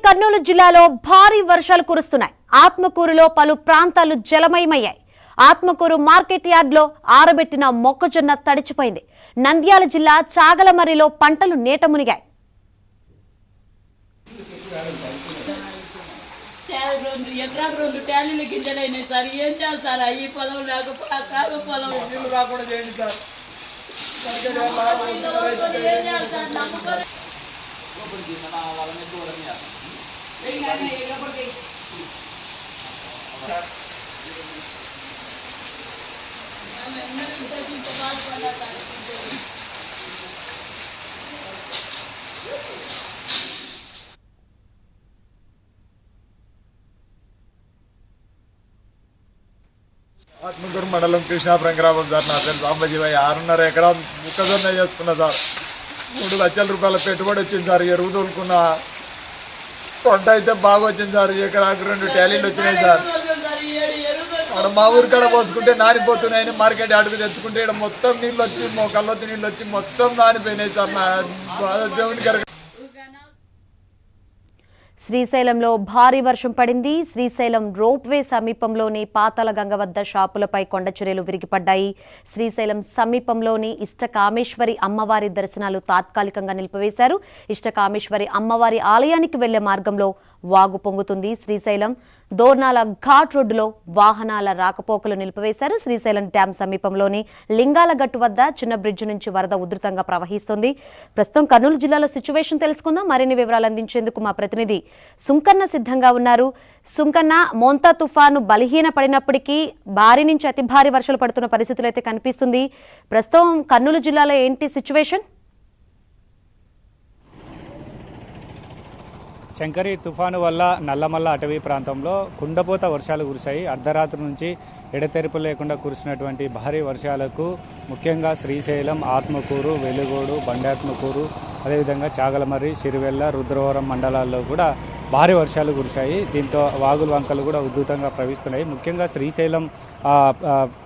కర్నూలు జిల్లాలో భారీ వర్షాలు కురుస్తున్నాయి. ఆత్మకూరులో పలు ప్రాంతాలు జలమయమయ్యాయి. ఆత్మకూరు మార్కెట్ యార్డ్లో ఆరబెట్టిన మొక్కజొన్న తడిచిపోయింది. నంద్యాల జిల్లా చాగలమరిలో పంటలు నీట మునిగాయి. ఆత్మకూరు మండలం కృష్ణాపురం గ్రామం సార్. నా పేరు సాంబజీవయ్య. 6.5 ఎకరాలు మొక్కజొన్న చేసుకున్నా సార్. 3 లక్షల రూపాయల పెట్టుబడి వచ్చింది సార్. ఎరువు తోలుకున్న పంట అయితే బాగా వచ్చింది సార్. ఎకరాకు 2 ట్యాలీలు వచ్చినాయి సార్. అక్కడ మా ఊరి కాడ పోసుకుంటే నానిపోతున్నాయని మార్కెట్ అడుగు తెచ్చుకుంటే ఇక్కడ మొత్తం నీళ్ళు వచ్చి కళ్ళొత్తి నీళ్ళు వచ్చి మొత్తం నానిపోయినాయి సార్. నా దేవునికి శ్రీశైలంలో భారీ వర్షం పడింది. శ్రీశైలం రోప్వే సమీపంలోని పాతాళగంగ వద్ద షాపులపై కొండచర్యలు విరిగిపడ్డాయి. శ్రీశైలం సమీపంలోని ఇష్టకామేశ్వరి అమ్మవారి దర్శనాలు తాత్కాలికంగా నిలిపివేశారు. ఇష్టకామేశ్వరి అమ్మవారి ఆలయానికి వెళ్లే మార్గంలో వాగు పొంగుతుంది. శ్రీశైలం దోర్నాల ఘాట్ రోడ్డులో వాహనాల రాకపోకలు నిలిపివేశారు. శ్రీశైలం డ్యాం సమీపంలోని లింగాలగట్టు వద్ద చిన్న బ్రిడ్జి నుంచి వరద ఉధృతంగా ప్రవహిస్తుంది. ప్రస్తుతం కర్నూలు జిల్లాలో సిచ్యువేషన్ తెలుసుకుందాం. మరిన్ని వివరాలు అందించేందుకు మా ప్రతినిధి సుంకన్న సిద్ధంగా ఉన్నారు. సుంకన్న, మోంతా తుఫాను బలహీన పడినప్పటికీ భారీ నుంచి అతి భారీ వర్షాలు పడుతున్న పరిస్థితులు అయితే కనిపిస్తుంది. ప్రస్తుతం కర్నూలు జిల్లాలో ఏంటి సిచ్యువేషన్? శంకరి తుఫాను వల్ల నల్లమల్ల అటవీ ప్రాంతంలో కుండపోత వర్షాలు కురిశాయి. అర్ధరాత్రి నుంచి ఎడతెరిపి లేకుండా కురిసినటువంటి భారీ వర్షాలకు ముఖ్యంగా శ్రీశైలం, ఆత్మకూరు, వెలుగోడు, బండాత్మకూరు, అదేవిధంగా చాగలమర్రి, సిరివెల్ల, రుద్రవరం మండలాల్లో కూడా భారీ వర్షాలు కురిశాయి. దీంతో వాగులు వంకలు కూడా ఉధృతంగా ప్రవహిస్తున్నాయి. ముఖ్యంగా శ్రీశైలం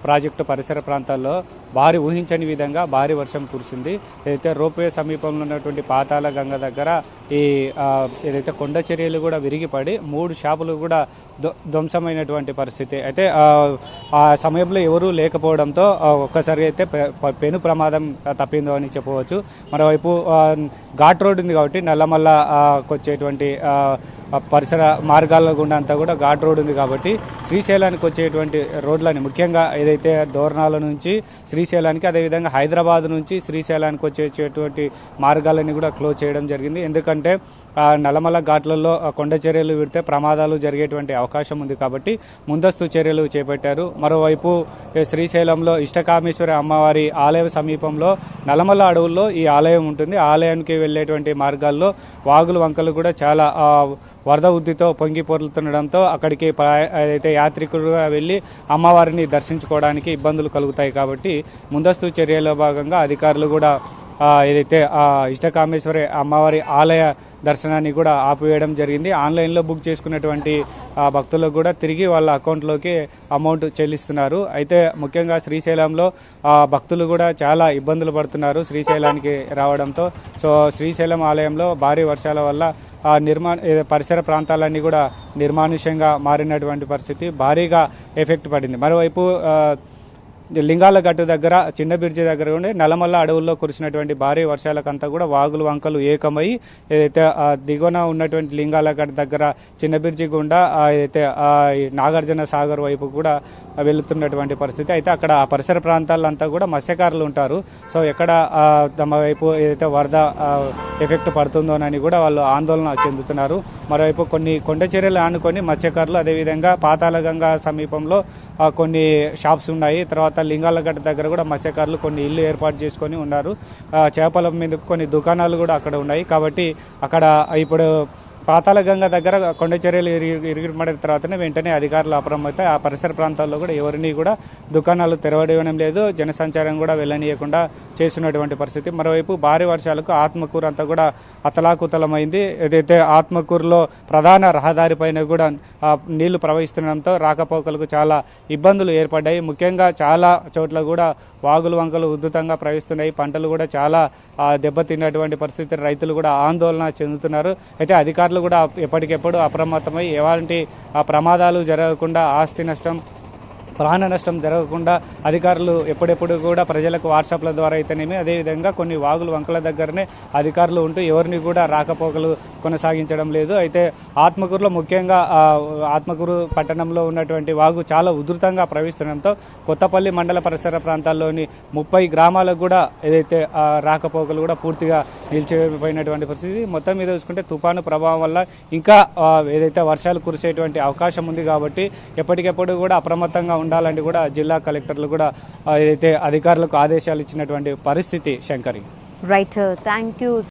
ప్రాజెక్టు పరిసర ప్రాంతాల్లో భారీ ఊహించని విధంగా భారీ వర్షం కురిసింది. ఏదైతే రోప్వే సమీపంలో ఉన్నటువంటి పాతాళ గంగ దగ్గర ఈ ఏదైతే కొండ చర్యలు కూడా విరిగిపడి 3 షాపులు కూడా ధ్వంసమైనటువంటి పరిస్థితి. అయితే ఆ సమయంలో ఎవరూ లేకపోవడంతో ఒక్కసారి అయితే పెను ప్రమాదం తప్పిందో అని చెప్పవచ్చు. మరోవైపు ఘాట్ రోడ్ ఉంది కాబట్టి నల్లమల్ల వచ్చేటువంటి పరిసర మార్గాల గుండా అంతా కూడా ఘాట్ రోడ్ ఉంది కాబట్టి శ్రీశైలానికి వచ్చేటువంటి రోడ్లని ముఖ్యంగా ఏదైతే దోర్నాల నుంచి శ్రీశైలానికి, అదేవిధంగా హైదరాబాద్ నుంచి శ్రీశైలానికి వచ్చేటువంటి మార్గాలని కూడా క్లోజ్ చేయడం జరిగింది. ఎందుకంటే నల్లమల్ల ఘాట్లలో కొండ చర్యలు విడితే ప్రమాదాలు జరిగేటువంటి అవకాశం ఉంది కాబట్టి ముందస్తు చర్యలు చేపట్టారు. మరోవైపు శ్రీశైలంలో ఇష్టకామేశ్వరి అమ్మవారి ఆలయ సమీపంలో నల్లమల్ల అడవుల్లో ఈ ఆలయం ఉంటుంది. ఆలయానికి వెళ్ళేటువంటి మార్గాల్లో వాగులు వంకలు కూడా చాలా వరద ఉద్దితో పొంగి పొర్లుతుండడంతో అక్కడికి ఏదైతే యాత్రికులుగా వెళ్ళి అమ్మవారిని దర్శించుకోవడానికి ఇబ్బందులు కలుగుతాయి కాబట్టి ముందస్తు చర్యలో భాగంగా అధికారులు కూడా ఏదైతే ఇష్టకామేశ్వరి అమ్మవారి ఆలయ దర్శనాన్ని కూడా ఆపివేయడం జరిగింది. ఆన్లైన్లో బుక్ చేసుకున్నటువంటి భక్తులకు కూడా తిరిగి వాళ్ళ అకౌంట్లోకి అమౌంట్ చెల్లిస్తున్నారు. అయితే ముఖ్యంగా శ్రీశైలంలో భక్తులు కూడా చాలా ఇబ్బందులు పడుతున్నారు శ్రీశైలానికి రావడంతో. సో శ్రీశైలం ఆలయంలో భారీ వర్షాల వల్ల పరిసర ప్రాంతాలన్నీ కూడా నిర్మానుష్యంగా మారినటువంటి పరిస్థితి, భారీగా ఎఫెక్ట్ పడింది. మరోవైపు లింగాలగట్టు దగ్గర చిన్న బ్రిడ్జి దగ్గర ఉండి నల్లమల్ల అడవుల్లో కురిసినటువంటి భారీ వర్షాలకంతా కూడా వాగులు వంకలు ఏకమై ఏదైతే దిగువన ఉన్నటువంటి లింగాలగట్టు దగ్గర చిన్న బ్రిడ్జి గుండా ఏదైతే నాగార్జున సాగర్ వైపు కూడా వెళుతున్నటువంటి పరిస్థితి. అయితే అక్కడ ఆ పరిసర ప్రాంతాలంతా కూడా మత్స్యకారులు ఉంటారు. సో ఎక్కడ తమ వైపు ఏదైతే వరద ఎఫెక్ట్ పడుతుందోనని కూడా వాళ్ళు ఆందోళన చెందుతున్నారు. మరోవైపు కొన్ని కొండ చర్యలు ఆనుకొని మత్స్యకారులు, అదేవిధంగా పాతాళగంగ సమీపంలో కొన్ని షాప్స్ ఉన్నాయి. తర్వాత లింగాలగడ్డ దగ్గర కూడా మత్స్యకారులు కొన్ని ఇల్లు ఏర్పాటు చేసుకొని ఉన్నారు. చేపల మీద కొన్ని దుకాణాలు కూడా అక్కడ ఉన్నాయి. కాబట్టి అక్కడ ఇప్పుడు పాతాళగంగ దగ్గర కొండ చర్యలు ఇరిగిపడిన తర్వాతనే వెంటనే అధికారులు అప్రమత్తమై ఆ పరిసర ప్రాంతాల్లో కూడా ఎవరిని కూడా దుకాణాలు తెరవడం లేదు, జనసంచారం కూడా వెళ్ళనీయకుండా చేస్తున్నటువంటి పరిస్థితి. మరోవైపు భారీ వర్షాలకు ఆత్మకూరు అంతా కూడా అతలాకుతలమైంది. ఏదైతే ఆత్మకూరులో ప్రధాన రహదారి పైన కూడా నీళ్లు ప్రవహిస్తుండడంతో రాకపోకలకు చాలా ఇబ్బందులు ఏర్పడ్డాయి. ముఖ్యంగా చాలా చోట్ల కూడా వాగులు వంకలు ఉధృతంగా ప్రవహిస్తున్నాయి. పంటలు కూడా చాలా దెబ్బతిన్నటువంటి పరిస్థితి, రైతులు కూడా ఆందోళన చెందుతున్నారు. అయితే అధికారులు అధికారులు కూడా ఎప్పటికెప్పుడు అప్రమత్తమై ఎలాంటి ప్రమాదాలు జరగకుండా ఆస్తి నష్టం ప్రాణ నష్టం జరగకుండా అధికారులు ఎప్పుడెప్పుడు కూడా ప్రజలకు వాట్సాప్ల ద్వారా అయితేనేమి అదేవిధంగా కొన్ని వాగులు వంకల దగ్గరనే అధికారులు ఉంటూ ఎవరిని కూడా రాకపోకలు కొనసాగించడం లేదు. అయితే ఆత్మకూరులో ముఖ్యంగా ఆత్మకూరు పట్టణంలో ఉన్నటువంటి వాగు చాలా ఉధృతంగా ప్రవహిస్తుండడంతో కొత్తపల్లి మండల పరిసర ప్రాంతాల్లోని 30 గ్రామాలకు కూడా ఏదైతే రాకపోకలు కూడా పూర్తిగా నిలిచిపోయినటువంటి పరిస్థితి. మొత్తం మీద చూసుకుంటే తుఫాను ప్రభావం వల్ల ఇంకా ఏదైతే వర్షాలు కురిసేటువంటి అవకాశం ఉంది కాబట్టి ఎప్పటికెప్పుడు కూడా అప్రమత్తంగా ఉండాలని కూడా జిల్లా కలెక్టర్లు కూడా ఏదైతే అధికారులకు ఆదేశాలు ఇచ్చినటువంటి పరిస్థితి. శంకరి. Right, thank you.